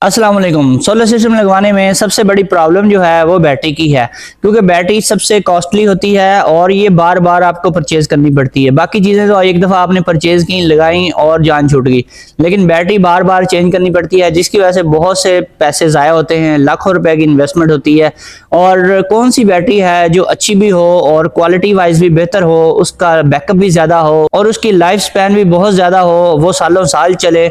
अस्सलाम वालेकुम। Solar system लगवाने में सबसे बड़ी प्रॉब्लम जो है वो बैटरी की है, क्योंकि बैटरी सबसे कॉस्टली होती है और ये बार बार आपको परचेज करनी पड़ती है। बाकी चीज़ें तो एक दफ़ा आपने परचेज की, लगाई और जान छूट गई, लेकिन बैटरी बार बार चेंज करनी पड़ती है, जिसकी वजह से बहुत से पैसे ज़ाया होते हैं, लाखों रुपए की इन्वेस्टमेंट होती है। और कौन सी बैटरी है जो अच्छी भी हो और क्वालिटी वाइज भी बेहतर हो, उसका बैकअप भी ज़्यादा हो और उसकी लाइफ स्पैन भी बहुत ज़्यादा हो, वो सालों साल चले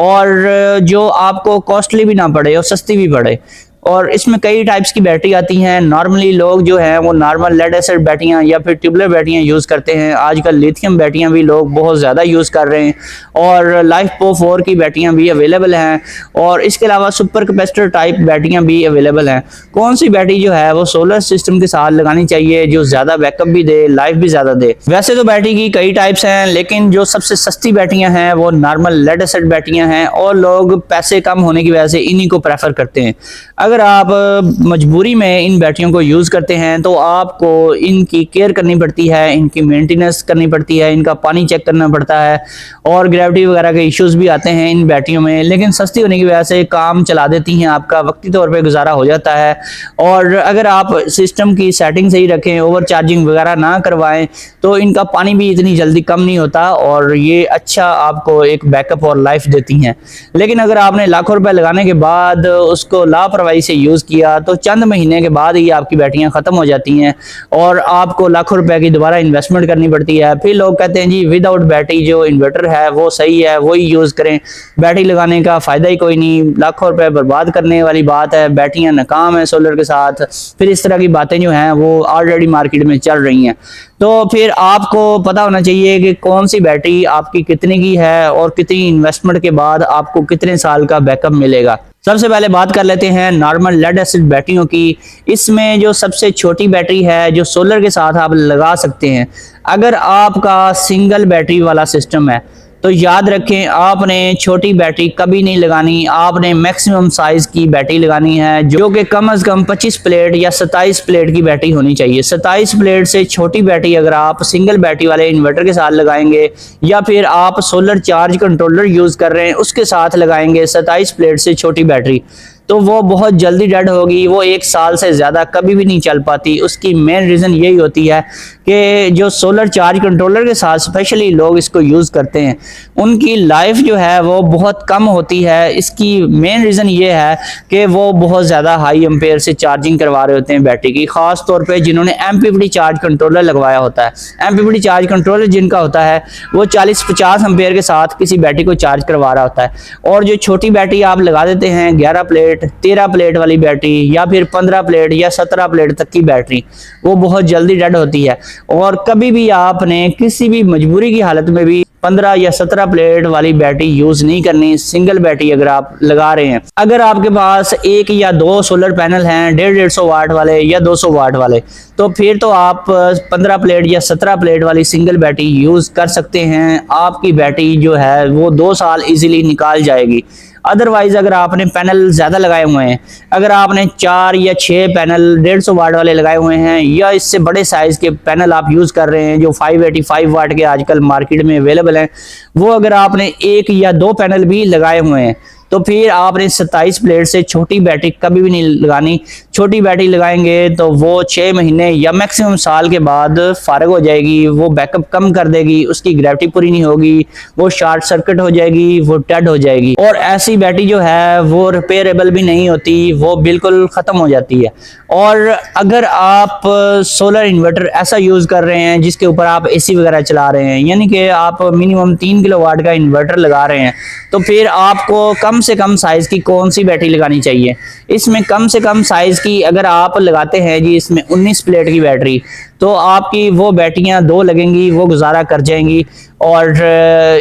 और जो आपको कॉस्टली भी ना पड़े और सस्ती भी पड़े। और इसमें कई टाइप्स की बैटरी आती हैं। नॉर्मली लोग जो हैं वो नॉर्मल लेड एसिड बैटरियां या फिर ट्यूबुलर बैटरियां यूज़ करते हैं। आजकल लिथियम बैटरियां भी लोग बहुत ज़्यादा यूज़ कर रहे हैं और लाइफ पो 4 की बैटरियां भी अवेलेबल हैं और इसके अलावा सुपर कैपेसिटर टाइप बैटरियां भी अवेलेबल हैं। कौन सी बैटरी जो है वो सोलर सिस्टम के साथ लगानी चाहिए जो ज़्यादा बैकअप भी दे, लाइफ भी ज़्यादा दे? वैसे तो बैटरी की कई टाइप्स हैं, लेकिन जो सबसे सस्ती बैटरियां हैं वो नॉर्मल लेड एसिड बैटरियां हैं और लोग पैसे कम होने की वजह से इन्हीं को प्रेफर करते हैं। अगर आप मजबूरी में इन बैटरियों को यूज़ करते हैं तो आपको इनकी केयर करनी पड़ती है, इनकी मेंटेनेंस करनी पड़ती है, इनका पानी चेक करना पड़ता है और ग्रेविटी वगैरह के इश्यूज भी आते हैं इन बैटरियों में। लेकिन सस्ती होने की वजह से काम चला देती हैं, आपका वक्ती तौर पे गुजारा हो जाता है। और अगर आप सिस्टम की सेटिंग सही रखें, ओवर चार्जिंग वगैरह ना करवाएं, तो इनका पानी भी इतनी जल्दी कम नहीं होता और ये अच्छा आपको एक बैकअप और लाइफ देती हैं। लेकिन अगर आपने लाखों रुपए लगाने के बाद उसको लापरवाही से यूज़ किया तो चंद महीने के बाद ही आपकी बैटरियां ख़त्म हो जाती हैं और आपको लाखों रुपए की दोबारा इन्वेस्टमेंट करनी पड़ती है। फिर लोग कहते हैं जी विदाउट बैटरी जो इन्वर्टर है वो सही है, वही यूज़ करें, बैटरी लगाने का फ़ायदा ही कोई नहीं, लाखों रुपए बर्बाद करने वाली बात है, बैटरियां नाकाम है सोलर के साथ। फिर इस तरह की बातें जो हैं वो ऑलरेडी मार्केट में चल रही हैं। तो फिर आपको पता होना चाहिए कि कौन सी बैटरी आपकी कितने की है और कितनी इन्वेस्टमेंट के बाद आपको कितने साल का बैकअप मिलेगा। सबसे पहले बात कर लेते हैं नॉर्मल लेड एसिड बैटरियों की। इसमें जो सबसे छोटी बैटरी है जो सोलर के साथ आप लगा सकते हैं, अगर आपका सिंगल बैटरी वाला सिस्टम है तो याद रखें आपने छोटी बैटरी कभी नहीं लगानी, आपने मैक्सिमम साइज की बैटरी लगानी है जो कि कम से कम 25 प्लेट या 27 प्लेट की बैटरी होनी चाहिए। 27 प्लेट से छोटी बैटरी अगर आप सिंगल बैटरी वाले इन्वर्टर के साथ लगाएंगे या फिर आप सोलर चार्ज कंट्रोलर यूज कर रहे हैं उसके साथ लगाएंगे 27 प्लेट से छोटी बैटरी, तो वो बहुत जल्दी डेड होगी, वो 1 साल से ज़्यादा कभी भी नहीं चल पाती। उसकी मेन रीज़न यही होती है कि जो सोलर चार्ज कंट्रोलर के साथ स्पेशली लोग इसको यूज़ करते हैं उनकी लाइफ जो है वो बहुत कम होती है। इसकी मेन रीज़न ये है कि वो बहुत ज़्यादा हाई एम्पेयर से चार्जिंग करवा रहे होते हैं बैटरी की, ख़ास तौर पे जिन्होंने एमपीपीटी चार्ज कंट्रोलर लगवाया होता है। एमपीपीटी चार्ज कंट्रोलर जिनका होता है वो 40-50 एम्पेयर के साथ किसी बैटरी को चार्ज करवा रहा होता है और जो छोटी बैटरी आप लगा देते हैं 11 प्लेट 13 प्लेट वाली बैटरी या फिर 15 प्लेट या 17 प्लेट तक की बैटरी, वो बहुत जल्दी डेड होती है। और कभी भी आपने किसी भी मजबूरी की हालत में भी 15 या 17 प्लेट वाली बैटरी यूज नहीं करनी, सिंगल बैटरी अगर आप लगा रहे हैं। अगर आपके पास 1 या 2 सोलर पैनल हैं 150-150 वाट वाले या 200 वाट वाले, तो फिर तो आप 15 प्लेट या 17 प्लेट वाली सिंगल बैटरी यूज कर सकते हैं। आपकी बैटरी जो है वो 2 साल इजीली निकाल जाएगी। अदरवाइज अगर आपने पैनल ज़्यादा लगाए हुए हैं, अगर आपने 4 या 6 पैनल 150 वाट वाले लगाए हुए हैं या इससे बड़े साइज़ के पैनल आप यूज़ कर रहे हैं जो 585 वाट के आजकल मार्केट में अवेलेबल हैं, वो अगर आपने 1 या 2 पैनल भी लगाए हुए हैं तो फिर आपने 27 प्लेट से छोटी बैटरी कभी भी नहीं लगानी। छोटी बैटरी लगाएंगे तो वो 6 महीने या मैक्सिमम साल के बाद फारग हो जाएगी, वो बैकअप कम कर देगी, उसकी ग्रेविटी पूरी नहीं होगी, वो शॉर्ट सर्किट हो जाएगी, वो डेड हो जाएगी। और ऐसी बैटरी जो है वो रिपेयरेबल भी नहीं होती, वो बिल्कुल ख़त्म हो जाती है। और अगर आप सोलर इन्वर्टर ऐसा यूज़ कर रहे हैं जिसके ऊपर आप एसी वगैरह चला रहे हैं, यानी कि आप मिनिमम 3 किलोवाट का इन्वर्टर लगा रहे हैं, तो फिर आपको कम से कम साइज की कौन सी बैटरी लगानी चाहिए? इसमें कम से कम साइज की अगर आप लगाते हैं जी इसमें 19 प्लेट की बैटरी, तो आपकी वो बैटरियां 2 लगेंगी, वो गुजारा कर जाएंगी। और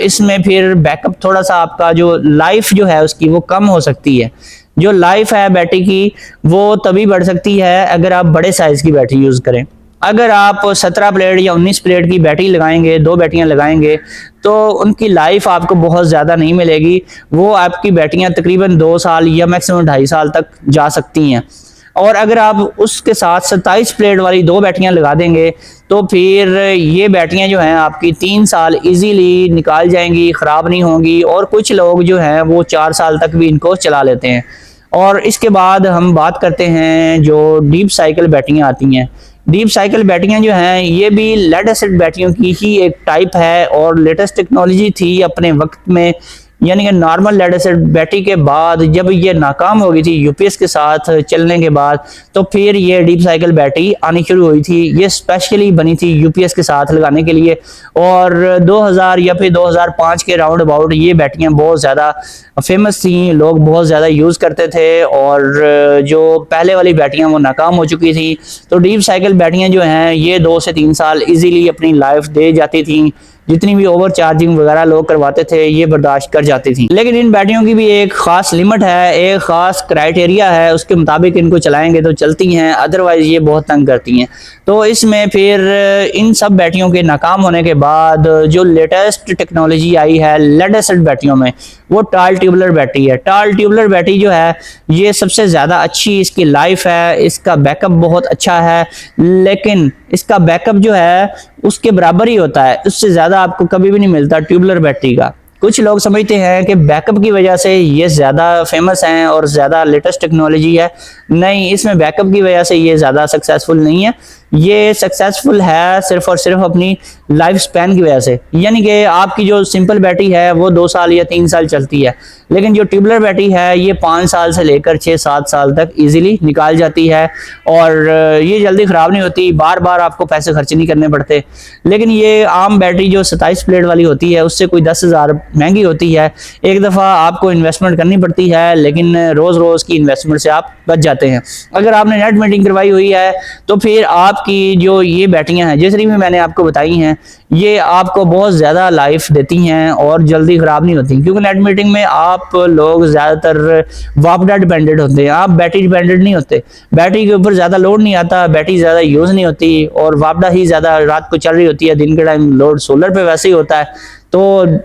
इसमें फिर बैकअप थोड़ा सा आपका जो लाइफ जो है उसकी वो कम हो सकती है। जो लाइफ है बैटरी की वो तभी बढ़ सकती है अगर आप बड़े साइज की बैटरी यूज करें। अगर आप 17 प्लेट या 19 प्लेट की बैटरी लगाएंगे, 2 बैटरियां लगाएंगे, तो उनकी लाइफ आपको बहुत ज़्यादा नहीं मिलेगी। वो आपकी बैटरियां तकरीबन 2 साल या मैक्सिमम 2.5 साल तक जा सकती हैं। और अगर आप उसके साथ 27 प्लेट वाली 2 बैटरियां लगा देंगे तो फिर ये बैटरियां जो हैं आपकी 3 साल इजीली निकाल जाएंगी, ख़राब नहीं होंगी। और कुछ लोग जो हैं वो 4 साल तक भी इनको चला लेते हैं। और इसके बाद हम बात करते हैं जो डीप साइकिल बैटरियां आती हैं। डीप साइकिल बैटरियां जो हैं ये भी लेड एसिड बैटरियों की ही एक टाइप है और लेटेस्ट टेक्नोलॉजी थी अपने वक्त में। यानी कि नॉर्मल लेड एसिड बैटरी के बाद जब ये नाकाम हो गई थी यूपीएस के साथ चलने के बाद, तो फिर ये डीप साइकिल बैटरी आनी शुरू हुई थी। ये स्पेशली बनी थी यूपीएस के साथ लगाने के लिए। और 2000 या फिर 2005 के राउंड अबाउट ये बैटरियां बहुत ज़्यादा फेमस थी, लोग बहुत ज़्यादा यूज़ करते थे। और जो पहले वाली बैटरियां वो नाकाम हो चुकी थी। तो डीप साइकिल बैटरियां जो हैं ये 2 से 3 साल इजीली अपनी लाइफ दे जाती थी। जितनी भी ओवर चार्जिंग वगैरह लोग करवाते थे ये बर्दाश्त कर जाती थी। लेकिन इन बैटरियों की भी एक खास लिमिट है, एक खास क्राइटेरिया है, उसके मुताबिक इनको चलाएंगे तो चलती हैं, अदरवाइज ये बहुत तंग करती हैं। तो इसमें फिर इन सब बैटरियों के नाकाम होने के बाद जो लेटेस्ट टेक्नोलॉजी आई है लेड एसिड बैटरियों में, वो टाल ट्यूबुलर बैटरी है। टाल ट्यूबुलर बैटरी जो है ये सबसे ज़्यादा अच्छी इसकी लाइफ है, इसका बैकअप बहुत अच्छा है। लेकिन इसका बैकअप जो है उसके बराबर ही होता है, उससे ज़्यादा आपको कभी भी नहीं मिलता ट्यूबुलर बैटरी का। कुछ लोग समझते हैं कि बैकअप की वजह से ये ज़्यादा फेमस हैं और ज़्यादा लेटेस्ट टेक्नोलॉजी है। नहीं, इसमें बैकअप की वजह से ये ज़्यादा सक्सेसफुल नहीं है। ये सक्सेसफुल है सिर्फ और सिर्फ अपनी लाइफ स्पैन की वजह से। यानी कि आपकी जो सिंपल बैटरी है वो 2 साल या 3 साल चलती है, लेकिन जो ट्यूबुलर बैटरी है ये 5 साल से लेकर 6-7 साल तक इजीली निकाल जाती है। और ये जल्दी ख़राब नहीं होती, बार बार आपको पैसे खर्च नहीं करने पड़ते। लेकिन ये आम बैटरी जो 27 प्लेट वाली होती है उससे कोई 10,000 महंगी होती है। एक दफ़ा आपको इन्वेस्टमेंट करनी पड़ती है, लेकिन रोज़ रोज़ की इन्वेस्टमेंट से आप बच जाते हैं। अगर आपने नेट मीटिंग करवाई हुई है तो फिर आपकी जो ये बैटरियां हैं जितनी भी मैंने आपको बताई हैं ये आपको बहुत ज़्यादा लाइफ देती हैं और जल्दी ख़राब नहीं होती। क्योंकि नेट मीटिंग में आप लोग ज़्यादातर वापडा डिपेंडेंट होते हैं, आप बैटरी डिपेंडेंट नहीं होते। बैटरी के ऊपर ज़्यादा लोड नहीं आता, बैटरी ज़्यादा यूज़ नहीं होती और वापडा ही ज़्यादा रात को चल रही होती है, दिन के टाइम लोड सोलर पे वैसे ही होता है। तो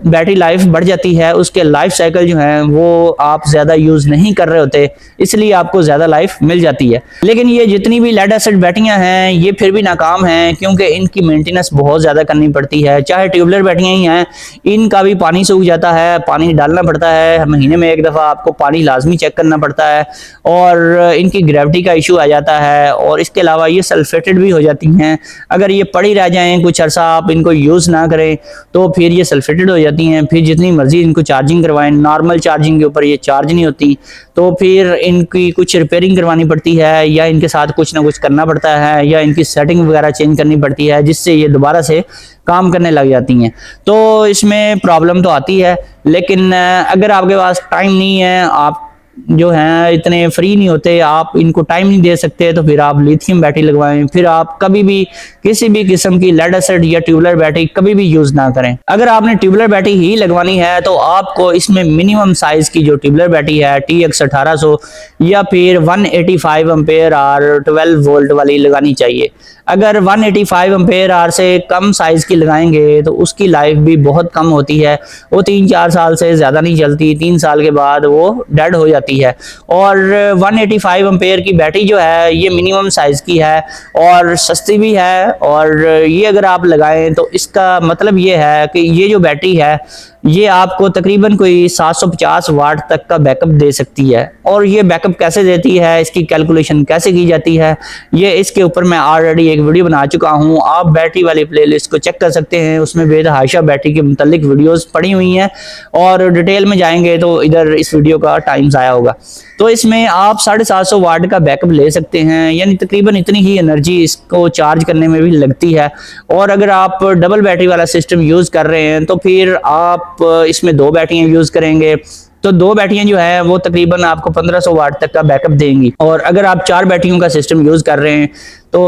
बैटरी लाइफ बढ़ जाती है, उसके लाइफ साइकिल जो है वो आप ज़्यादा यूज़ नहीं कर रहे होते, इसलिए आपको ज़्यादा लाइफ मिल जाती है। लेकिन ये जितनी भी लेड एसिड बैटरियां हैं ये फिर भी नाकाम हैं, क्योंकि इनकी मेंटेनेंस बहुत ज़्यादा करनी पड़ती है। चाहे ट्यूबुलर बैटरियां ही हैं, इनका भी पानी सूख जाता है, पानी डालना पड़ता है, महीने में एक दफ़ा आपको पानी लाजमी चेक करना पड़ता है। और इनकी ग्रेविटी का इशू आ जाता है और इसके अलावा ये सल्फेटेड भी हो जाती हैं। अगर ये पड़ी रह जाएँ कुछ अर्सा आप इनको यूज़ ना करें तो फिर ये सल्फेटेड हो जाती हैं। फिर जितनी मर्जी इनको चार्जिंग करवाएं, नॉर्मल चार्जिंग के ऊपर ये चार्ज नहीं होती। तो फिर इनकी कुछ रिपेयरिंग करवानी पड़ती है या इनके साथ कुछ ना कुछ करना पड़ता है या इनकी सेटिंग वगैरह चेंज करनी पड़ती है, जिससे ये दोबारा से काम करने लग जाती हैं। तो इसमें प्रॉब्लम तो आती है, लेकिन अगर आपके पास टाइम नहीं है, आप जो हैं इतने फ्री नहीं होते, आप इनको टाइम नहीं दे सकते, तो फिर आप लिथियम बैटरी लगवाएं। फिर आप कभी भी किसी भी किस्म की लेड एसिड या ट्यूबुलर बैटरी कभी भी यूज ना करें। अगर आपने ट्यूबुलर बैटरी ही लगवानी है तो आपको इसमें मिनिमम साइज की जो ट्यूबुलर बैटरी है TX 1800 या फिर 185 एम्पेयर आर 12 वोल्ट वाली लगानी चाहिए। अगर 185 एम्पेयर आर से कम साइज की लगाएंगे तो उसकी लाइफ भी बहुत कम होती है, वो 3-4 साल से ज़्यादा नहीं चलती, 3 साल के बाद वो डेड हो जाती है। और 185 एम्पेयर की बैटरी जो है ये मिनिमम साइज की है और सस्ती भी है। और ये अगर आप लगाएं तो इसका मतलब ये है कि ये जो बैटरी है ये आपको तकरीबन कोई 750 वाट तक का बैकअप दे सकती है। और ये बैकअप कैसे देती है, इसकी कैलकुलेशन कैसे की जाती है, ये इसके ऊपर मैं ऑलरेडी एक वीडियो बना चुका हूँ। आप बैटरी वाली प्लेलिस्ट को चेक कर सकते हैं, उसमें बेतहाशा बैटरी के मुतालिक वीडियोस पड़ी हुई हैं और डिटेल में जाएंगे तो इधर इस वीडियो का टाइम ज़ाया होगा। तो इसमें आप 750 वाट का बैकअप ले सकते हैं, यानी तकरीबन इतनी ही एनर्जी इसको चार्ज करने में भी लगती है। और अगर आप डबल बैटरी वाला सिस्टम यूज़ कर रहे हैं तो फिर आप इसमें 2 बैटरियां यूज़ करेंगे तो 2 बैटरियां जो है वो तकरीबन आपको 1500 वाट तक का बैकअप देंगी। और अगर आप 4 बैटरियों का सिस्टम यूज़ कर रहे हैं तो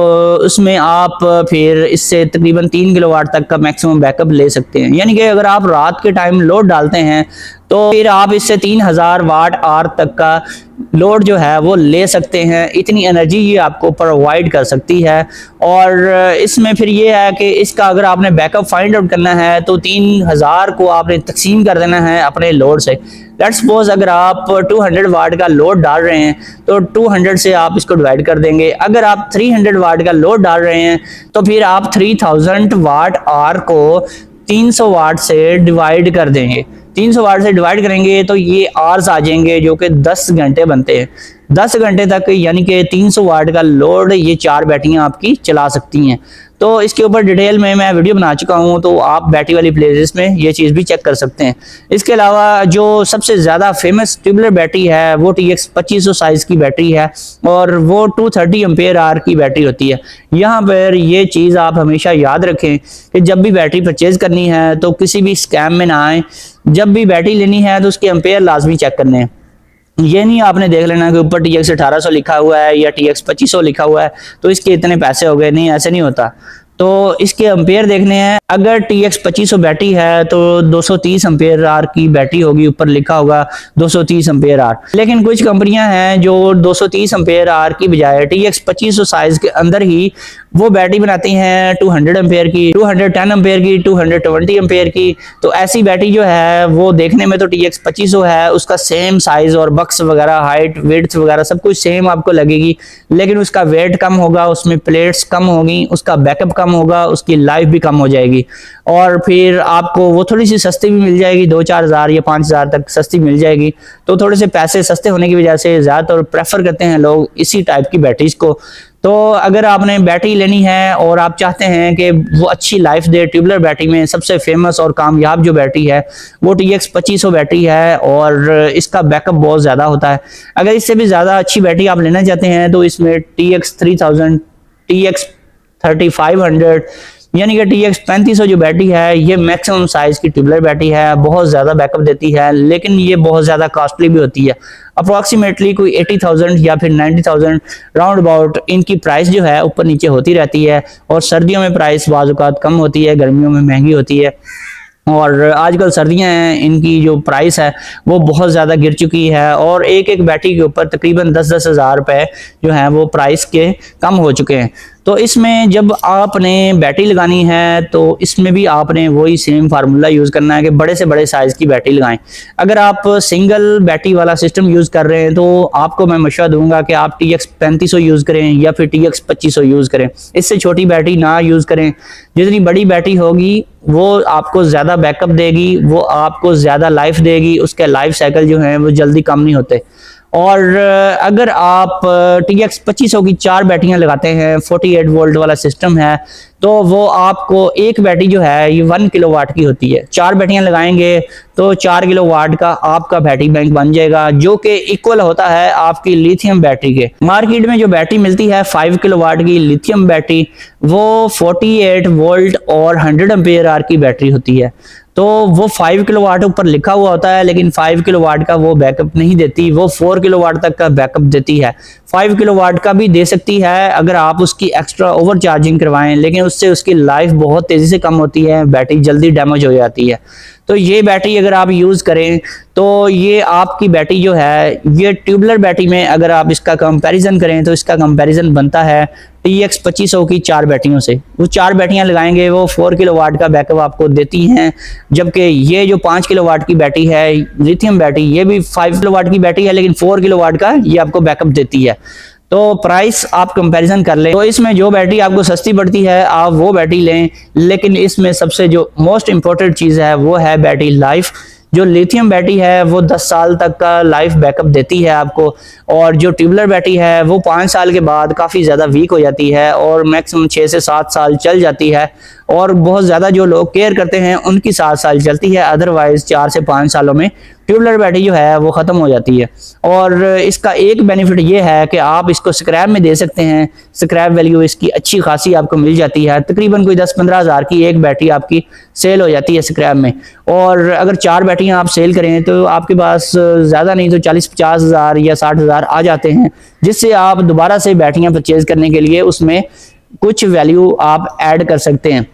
उसमें आप फिर इससे तकरीबन 3 किलोवाट तक का मैक्सिमम बैकअप ले सकते हैं। यानी कि अगर आप रात के टाइम लोड डालते हैं तो फिर आप इससे 3000 वाट आवर तक का लोड जो है वो ले सकते हैं। इतनी एनर्जी ये आपको प्रोवाइड कर सकती है। और इसमें फिर ये है कि इसका अगर आपने बैकअप फाइंड आउट करना है तो 3000 को आपने तकसीम कर देना है अपने लोड से। लेट्स सपोज अगर आप 200 वाट का लोड डाल रहे हैं तो 200 से आप इसको डिवाइड कर देंगे। अगर आप 300 वाट का लोड डाल रहे हैं तो फिर आप 3000 वाट आवर को 300 वाट से डिवाइड कर देंगे। 300 वाट से डिवाइड करेंगे तो ये आवर्स आ जाएंगे जो कि 10 घंटे बनते हैं। 10 घंटे तक यानी कि 300 वाट का लोड ये 4 बैटरियां आपकी चला सकती हैं। तो इसके ऊपर डिटेल में मैं वीडियो बना चुका हूं, तो आप बैटरी वाली प्लेलिस्ट में ये चीज़ भी चेक कर सकते हैं। इसके अलावा जो सबसे ज़्यादा फेमस ट्यूबुलर बैटरी है वो TX 2500 साइज़ की बैटरी है और वो 230 एम्पेयर आवर की बैटरी होती है। यहाँ पर ये चीज़ आप हमेशा याद रखें कि जब भी बैटरी परचेज करनी है तो किसी भी स्कैम में ना आए। जब भी बैटरी लेनी है तो उसके एम्पेयर लाजमी चेक करने हैं। ये नहीं आपने देख लेना कि ऊपर TX 1800 लिखा हुआ है या TX 2500 लिखा हुआ है तो इसके इतने पैसे हो गए। नहीं, ऐसे नहीं होता। तो इसके एम्पेयर देखने हैं। अगर TX 2500 बैटरी है तो 230 एम्पेयर आवर की बैटरी होगी, ऊपर लिखा होगा 230 एम्पेयर आवर। लेकिन कुछ कंपनियां हैं जो 230 एम्पेयर आवर की बजाय TX 2500 साइज के अंदर ही वो बैटरी बनाती हैं 200 एम्पेयर की, 210 एम्पेयर की, 220 एम्पेयर की। तो ऐसी बैटरी जो है वो देखने में तो TX 2500 है, उसका सेम साइज और बक्स वगैरह, हाइट, विड्थ वगैरह सब कुछ सेम आपको लगेगी, लेकिन उसका वेट कम होगा, उसमें प्लेट्स कम होगी, उसका बैकअप कम होगा, उसकी लाइफ भी कम हो जाएगी। और फिर आपको वो थोड़ी सी सस्ती भी मिल जाएगी, 2-4 हज़ार या 5 हज़ार तक सस्ती मिल जाएगी। तो थोड़े से पैसे सस्ते होने की वजह से ज़्यादातर प्रेफर करते हैं लोग इसी टाइप की बैटरीज को। तो अगर आपने बैटरी लेनी है और आप चाहते हैं कि वो अच्छी लाइफ दे, ट्यूबुलर बैटरी में सबसे फेमस और कामयाब जो बैटरी है वो TX 2500 बैटरी है और इसका बैकअप बहुत ज़्यादा होता है। अगर इससे भी ज़्यादा अच्छी बैटरी आप लेना चाहते हैं तो इसमें TX 3000, TX 3500 यानी कि TX 3500 जो बैटरी है ये मैक्सिमम साइज की ट्यूबुलर बैटरी है, बहुत ज़्यादा बैकअप देती है, लेकिन ये बहुत ज़्यादा कॉस्टली भी होती है। अप्रॉक्सीमेटली कोई 80,000 या फिर 90,000 राउंड अबाउट इनकी प्राइस जो है ऊपर नीचे होती रहती है। और सर्दियों में प्राइस बाज़ औक़ात कम होती है, गर्मियों में महंगी होती है। और आजकल सर्दियां हैं, इनकी जो प्राइस है वो बहुत ज़्यादा गिर चुकी है और एक एक बैटरी के ऊपर तकरीबन 10-10 हज़ार रुपये जो है वो प्राइस के कम हो चुके हैं। तो इसमें जब आपने बैटरी लगानी है तो इसमें भी आपने वही सेम फार्मूला यूज़ करना है कि बड़े से बड़े साइज़ की बैटरी लगाएं। अगर आप सिंगल बैटरी वाला सिस्टम यूज़ कर रहे हैं तो आपको मैं मशवरा दूंगा कि आप TX 3500 यूज़ करें या फिर TX 2500 यूज़ करें। इससे छोटी बैटरी ना यूज़ करें। जितनी बड़ी बैटरी होगी वो आपको ज़्यादा बैकअप देगी, वो आपको ज़्यादा लाइफ देगी, उसके लाइफ साइकिल जो है वो जल्दी कम नहीं होते। और अगर आप TX 2500 की 4 बैटरियां लगाते हैं, 48 वोल्ट वाला सिस्टम है, तो वो आपको एक बैटरी जो है ये 1 किलोवाट की होती है। 4 बैटरियां लगाएंगे तो 4 किलोवाट का आपका बैटरी बैंक बन जाएगा, जो कि इक्वल होता है आपकी लिथियम बैटरी के। मार्केट में जो बैटरी मिलती है 5 किलोवाट की लिथियम बैटरी, वो 48 वोल्ट और 100 एम्पेयर आवर की बैटरी होती है। तो वो 5 किलोवाट ऊपर लिखा हुआ होता है, लेकिन 5 किलोवाट का वो बैकअप नहीं देती, वो 4 किलोवाट तक का बैकअप देती है। 5 किलोवाट का भी दे सकती है अगर आप उसकी एक्स्ट्रा ओवर चार्जिंग करवाएं, लेकिन उससे उसकी लाइफ बहुत तेज़ी से कम होती है, बैटरी जल्दी डैमेज हो जाती है। तो ये बैटरी अगर आप यूज़ करें तो ये आपकी बैटरी जो है ये ट्यूबुलर बैटरी में अगर आप इसका कंपैरिजन करें तो इसका कंपैरिजन बनता है TX 2500 की 4 बैटरियों से। वो 4 बैटरियां लगाएंगे वो 4 किलोवाट का बैकअप आपको देती हैं, जबकि ये जो 5 किलोवाट की बैटरी है लिथियम बैटरी, ये भी 5 किलोवाट की बैटरी है लेकिन 4 किलोवाट का ये आपको बैकअप देती है। तो प्राइस आप कंपैरिजन कर लें तो इसमें जो बैटरी आपको सस्ती पड़ती है आप वो बैटरी लें, लेकिन इसमें सबसे जो मोस्ट इंपॉर्टेंट चीज़ है वो है बैटरी लाइफ। जो लिथियम बैटरी है वो 10 साल तक का लाइफ बैकअप देती है आपको, और जो ट्यूबुलर बैटरी है वो 5 साल के बाद काफ़ी ज़्यादा वीक हो जाती है और मैक्सिमम 6 से 7 साल चल जाती है। और बहुत ज़्यादा जो लोग केयर करते हैं उनकी 7 साल चलती है, अदरवाइज 4 से 5 सालों में ट्यूबलर बैटरी जो है वो ख़त्म हो जाती है। और इसका एक बेनिफिट ये है कि आप इसको स्क्रैप में दे सकते हैं, स्क्रैप वैल्यू इसकी अच्छी खासी आपको मिल जाती है, तकरीबन कोई 10-15 हज़ार की एक बैटरी आपकी सेल हो जाती है स्क्रैप में। और अगर 4 बैटरियाँ आप सेल करें तो आपके पास ज़्यादा नहीं तो 40-50 हज़ार या 60 हज़ार आ जाते हैं, जिससे आप दोबारा से बैटरियाँ परचेज करने के लिए उसमें कुछ वैल्यू आप ऐड कर सकते हैं।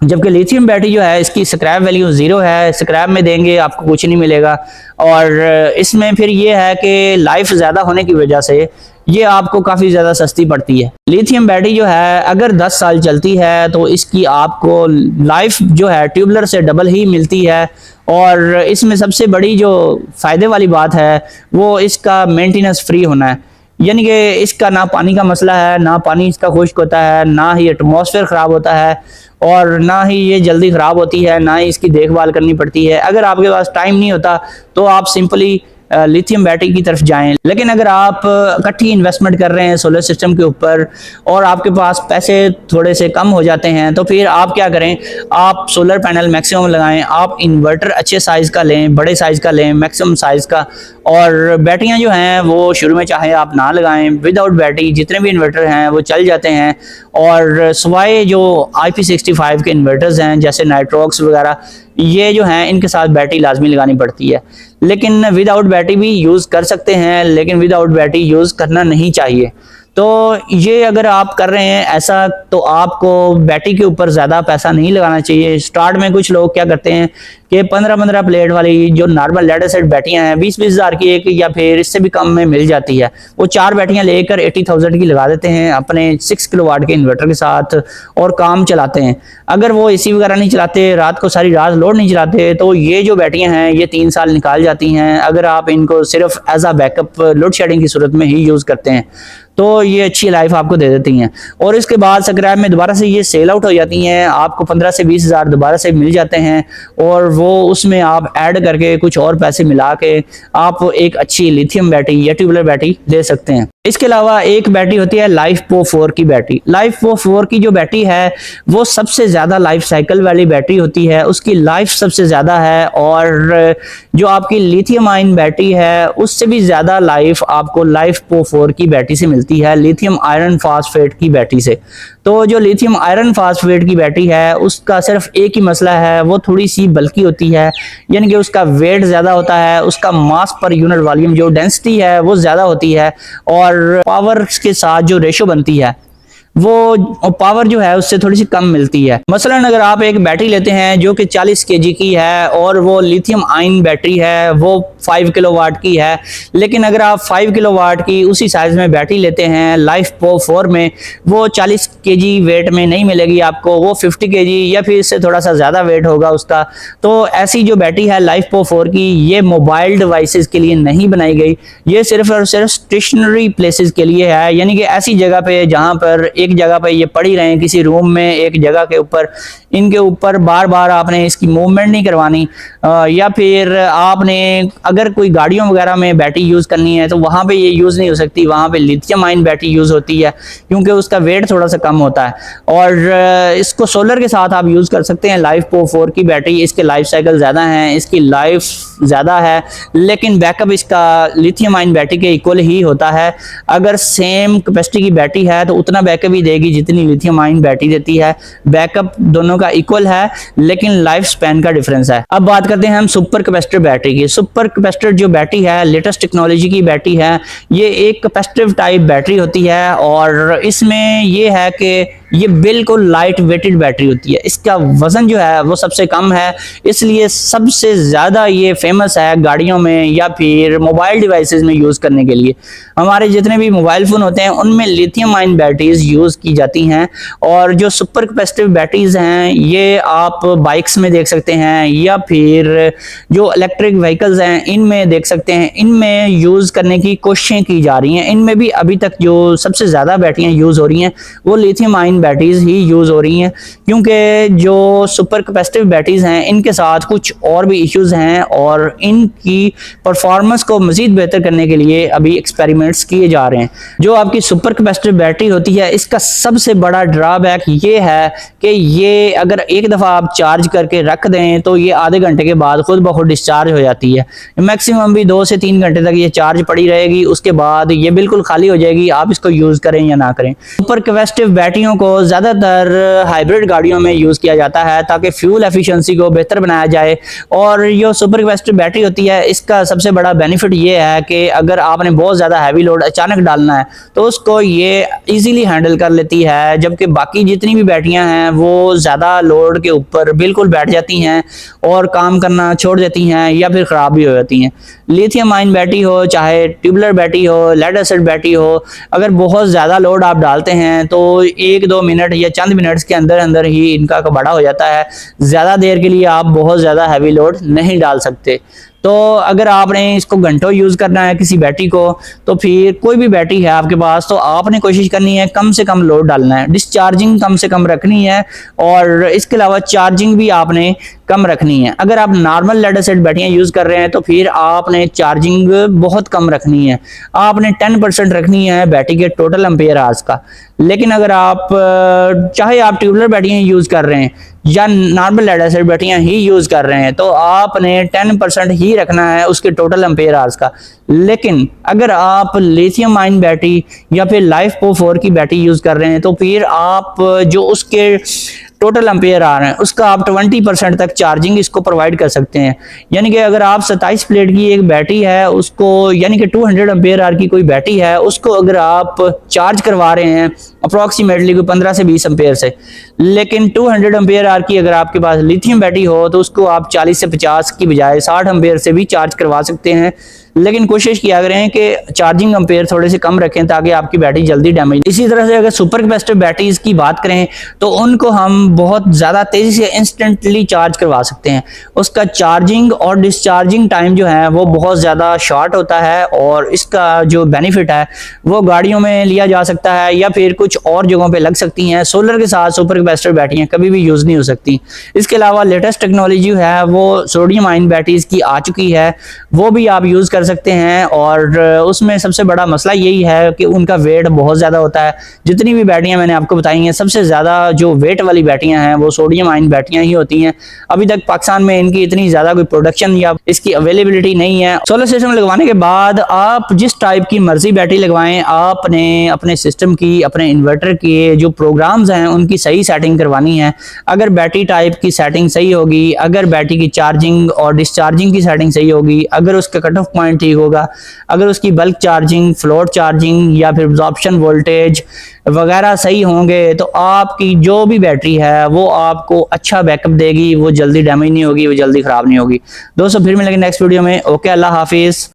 जबकि लिथियम बैटरी जो है इसकी स्क्रैप वैल्यू 0 है, स्क्रैप में देंगे आपको कुछ नहीं मिलेगा। और इसमें फिर ये है कि लाइफ ज़्यादा होने की वजह से ये आपको काफ़ी ज़्यादा सस्ती पड़ती है। लिथियम बैटरी जो है अगर 10 साल चलती है तो इसकी आपको लाइफ जो है ट्यूबलर से डबल ही मिलती है। और इसमें सबसे बड़ी जो फ़ायदे वाली बात है वो इसका मेंटेनेंस फ्री होना है, यानी कि इसका ना पानी का मसला है, ना पानी इसका खुश्क होता है, ना ही एटमॉस्फेयर ख़राब होता है, और ना ही ये जल्दी ख़राब होती है, ना ही इसकी देखभाल करनी पड़ती है। अगर आपके पास टाइम नहीं होता तो आप सिंपली लिथियम बैटरी की तरफ जाएं। लेकिन अगर आप इकट्ठी इन्वेस्टमेंट कर रहे हैं सोलर सिस्टम के ऊपर और आपके पास पैसे थोड़े से कम हो जाते हैं तो फिर आप क्या करें, आप सोलर पैनल मैक्सिमम लगाएं, आप इन्वर्टर अच्छे साइज़ का लें, बड़े साइज़ का लें, मैक्सिमम साइज़ का। और बैटरियां जो हैं वो शुरू में चाहे आप ना लगाएं, विदाउट बैटरी जितने भी इन्वर्टर हैं वो चल जाते हैं। और सिवाय जो IP65 के इन्वर्टर्स हैं जैसे नाइट्रॉक्स वगैरह, ये जो हैं इनके साथ बैटरी लाजमी लगानी पड़ती है। लेकिन विदाउट बैटरी भी यूज़ कर सकते हैं, लेकिन विदाउट बैटरी यूज़ करना नहीं चाहिए। तो ये अगर आप कर रहे हैं ऐसा तो आपको बैटरी के ऊपर ज़्यादा पैसा नहीं लगाना चाहिए। स्टार्ट में कुछ लोग क्या करते हैं कि 15-15 प्लेट वाली जो नॉर्मल लेड एसिड बैटरियाँ हैं 20-20 हज़ार की एक या फिर इससे भी कम में मिल जाती है, वो 4 बैटरियाँ लेकर 80,000 की लगा देते हैं अपने 6 किलोवाट के इन्वर्टर के साथ और काम चलाते हैं। अगर वो एसी वगैरह नहीं चलाते, रात को सारी रात लोड नहीं चलाते, तो ये जो बैटरियाँ हैं ये 3 साल निकाल जाती हैं अगर आप इनको सिर्फ एज आ बैकअप लोड शेडिंग की सूरत में ही यूज़ करते हैं, तो ये अच्छी लाइफ आपको दे देती हैं। और इसके बाद स्क्रैप में दोबारा से ये सेल आउट हो जाती हैं, आपको 15 से 20 हज़ार दोबारा से मिल जाते हैं और वो उसमें आप ऐड करके कुछ और पैसे मिला के आप एक अच्छी लिथियम बैटरी या ट्यूबलर बैटरी ले सकते हैं। इसके अलावा एक बैटरी होती है LiFePO4 की बैटरी। LiFePO4 की जो बैटरी है वो सबसे ज़्यादा लाइफ साइकिल वाली बैटरी होती है, उसकी लाइफ सबसे ज़्यादा है और जो आपकी लिथियम आयन बैटरी है उससे भी ज़्यादा लाइफ आपको LiFePO4 की बैटरी से मिलती है, लिथियम आयरन फास्फेट की बैटरी से। तो जो लिथियम आयरन फास्फेट की बैटरी है उसका सिर्फ एक ही मसला है, वो थोड़ी सी बल्की होती है, यानी कि उसका वेट ज़्यादा होता है, उसका मास पर यूनिट वॉल्यूम जो डेंसिटी है वो ज़्यादा होती है और पावर के साथ जो रेशो बनती है वो पावर जो है उससे थोड़ी सी कम मिलती है। मसलन अगर आप एक बैटरी लेते हैं जो कि 40 kg की है और वो लिथियम आयन बैटरी है, वो 5 किलोवाट की है, लेकिन अगर आप 5 किलोवाट की उसी साइज में बैटरी लेते हैं LiFePO4 में, वो 40 kg वेट में नहीं मिलेगी आपको, वो 50 kg या फिर इससे थोड़ा सा ज़्यादा वेट होगा उसका। तो ऐसी जो बैटरी है LiFePO4 की, ये मोबाइल डिवाइसेस के लिए नहीं बनाई गई, ये सिर्फ और सिर्फ स्टेशनरी प्लेसेस के लिए है, यानी कि ऐसी जगह पे जहाँ पर एक जगह पे ये पड़ी रहे किसी रूम में, एक जगह के ऊपर, इनके ऊपर बार बार आपने इसकी मूवमेंट नहीं करवानी। या फिर आपने अगर कोई गाड़ियों वगैरह में बैटरी यूज़ करनी है तो वहाँ पे ये यूज़ नहीं हो सकती, वहाँ पे लिथियम आयन बैटरी यूज़ होती है क्योंकि उसका वेट थोड़ा सा कम होता है। और इसको सोलर के साथ आप यूज़ कर सकते हैं LiFePO4 की बैटरी, इसके लाइफ साइकिल ज़्यादा हैं, इसकी लाइफ ज़्यादा है, लेकिन बैकअप इसका लिथियम आयन बैटरी के इक्वल ही होता है। अगर सेम कैपेसिटी की बैटरी है तो उतना बैकअप भी देगी जितनी लिथियम आयन बैटरी देती है, बैकअप दोनों का इक्वल है, लेकिन लाइफ स्पैन का डिफरेंस है। अब बात करते हैं हम सुपर कैपेसिटर बैटरी की। सुपर कैपेसिटर जो बैटरी है लेटेस्ट टेक्नोलॉजी की बैटरी है, ये एक कैपेसिटिव टाइप बैटरी होती है और इसमें ये है कि ये बिल्कुल लाइट वेटेड बैटरी होती है, इसका वजन जो है वो सबसे कम है, इसलिए सबसे ज़्यादा ये फेमस है गाड़ियों में या फिर मोबाइल डिवाइसेस में यूज़ करने के लिए। हमारे जितने भी मोबाइल फ़ोन होते हैं उनमें लिथियम आयन बैटरीज यूज़ की जाती हैं। और जो सुपर कैपेसिटिव बैटरीज हैं ये आप बाइक्स में देख सकते हैं या फिर जो इलेक्ट्रिक व्हीकल्स हैं इनमें देख सकते हैं, इनमें यूज़ करने की कोशिशें की जा रही हैं। इनमें भी अभी तक जो सबसे ज़्यादा बैटरियाँ यूज़ हो रही हैं वो लिथियम आयन माइन बैटरीज ही यूज़ हो रही हैं, क्योंकि जो सुपर कैपेसिटिव बैटरीज हैं इनके साथ कुछ और भी इश्यूज हैं और इनकी परफॉर्मेंस को मज़ीद बेहतर करने के लिए अभी एक्सपेरिमेंट्स किए जा रहे हैं। जो आपकी सुपर कैपेसिटिव बैटरी होती है इसका सबसे बड़ा ड्रॉबैक ये है कि ये अगर एक दफ़ा आप चार्ज करके रख दें तो ये आधे घंटे के बाद खुद ब खुद डिस्चार्ज हो जाती है। मैक्सिमम भी 2 से 3 घंटे तक ये चार्ज पड़ी रहेगी, उसके बाद ये बिल्कुल खाली हो जाएगी, आप इसको यूज़ करें या ना करें। सुपर कैपेसिटिव बैटरियों को ज़्यादातर हाइब्रिड गाड़ियों में यूज़ किया जाता है ताकि फ्यूल एफिशिएंसी को बेहतर बनाया जाए। और जो सुपर कैपेसिटिव बैटरी होती है इसका सबसे बड़ा बेनिफिट ये है कि अगर आपने बहुत ज़्यादा हैवी लोड अचानक डालना है तो उसको ये इजीली हैंडल कर लेती है, जबकि बाकी जितनी भी बैटरियां हैं वो ज़्यादा लोड के ऊपर बिल्कुल बैठ जाती हैं और काम करना छोड़ देती हैं या फिर ख़राब भी हो जाती हैं। लिथियम आयन बैटरी हो, चाहे ट्यूबुलर बैटरी हो, लेड एसिड बैटरी हो, अगर बहुत ज़्यादा लोड आप डालते हैं तो 1-2 मिनट या चंद मिनट्स के अंदर अंदर ही इनका कबाड़ा हो जाता है। ज़्यादा देर के लिए आप बहुत ज़्यादा हैवी लोड नहीं डाल सकते। तो अगर आपने इसको घंटों यूज़ करना है किसी बैटरी को, तो फिर कोई भी बैटरी है आपके पास तो आपने कोशिश करनी है कम से कम लोड डालना है, डिस्चार्जिंग कम से कम रखनी है और इसके अलावा चार्जिंग भी आपने कम रखनी है। अगर आप नॉर्मल लेड एसिड बैटरियाँ यूज़ कर रहे हैं तो फिर आपने चार्जिंग बहुत कम रखनी है, आपने 10% रखनी है बैटरी के टोटल एम्पेयर आवर्स का। लेकिन अगर आप चाहे आप ट्यूबुलर बैटरियाँ यूज़ कर रहे हैं या नॉर्मल लेड एसिड बैटरियाँ ही यूज़ कर रहे हैं तो आपने 10% ही रखना है उसके टोटल एम्पेयर आवर्स का। लेकिन अगर आप लिथियम आयन बैटरी या फिर LiFePO4 की बैटरी यूज़ कर रहे हैं तो फिर आप जो उसके टोटल एम्पेयर आ रहे हैं उसका आप 20% तक चार्जिंग इसको प्रोवाइड कर सकते हैं। यानी कि अगर आप 27 प्लेट की एक बैटरी है उसको, यानी कि 200 एम्पेयर आवर की कोई बैटरी है उसको अगर आप चार्ज करवा रहे हैं अप्रॉक्सीमेटली कोई 15 से 20 एम्पेयर से, लेकिन 200 एम्पेयर आवर की अगर आपके पास लिथियम बैटरी हो तो उसको आप 40 से 50 की बजाय 60 एम्पेयर से भी चार्ज करवा सकते हैं। लेकिन कोशिश किया करें कि चार्जिंग एम्पेयर थोड़े से कम रखें ताकि आपकी बैटरी जल्दी डैमेज। इसी तरह से अगर सुपर कैपेसिटिव बैटरीज की बात करें तो उनको हम बहुत ज़्यादा तेज़ी से इंस्टेंटली चार्ज करवा सकते हैं। उसका चार्जिंग और डिस्चार्जिंग टाइम जो है वो बहुत ज़्यादा शॉर्ट होता है और इसका जो बेनिफिट है वो गाड़ियों में लिया जा सकता है या फिर कुछ और जगहों पे लग सकती हैं। सोलर के साथ सुपर कैपेसिटिव बैटरियाँ कभी भी यूज़ नहीं हो सकती। इसके अलावा लेटेस्ट टेक्नोलॉजी है वो सोडियम आयन बैटरीज की आ चुकी है, वो भी आप यूज़ कर सकते हैं और उसमें सबसे बड़ा मसला यही है कि उनका वेट बहुत ज़्यादा होता है। जितनी भी बैटरियाँ मैंने आपको बताई हैं सबसे ज़्यादा जो वेट वाली बैटरियाँ हैं वो सोडियम आयन बैटरियाँ ही होती हैं। अभी तक पाकिस्तान में इनकी इतनी ज़्यादा कोई प्रोडक्शन या इसकी अवेलेबिलिटी नहीं है। सोलर सिस्टम लगवाने के बाद आप जिस टाइप की मर्जी बैटरी लगवाएं, आपने अपने सिस्टम की, अपने इन्वर्टर के जो प्रोग्राम्स हैं उनकी सही सेटिंग करवानी है। अगर बैटरी टाइप की सेटिंग सही होगी, अगर बैटरी की चार्जिंग और डिस्चार्जिंग की सेटिंग सही होगी, अगर उसका कट ऑफ पॉइंट ठीक होगा, अगर उसकी बल्क चार्जिंग, फ्लोट चार्जिंग या फिर एब्जॉर्प्शन वोल्टेज वगैरह सही होंगे तो आपकी जो भी बैटरी है वो आपको अच्छा बैकअप देगी, वो जल्दी डैमेज नहीं होगी, वो जल्दी ख़राब नहीं होगी। दोस्तों फिर मिलेंगे नेक्स्ट वीडियो में। ओके, अल्लाह हाफिज़।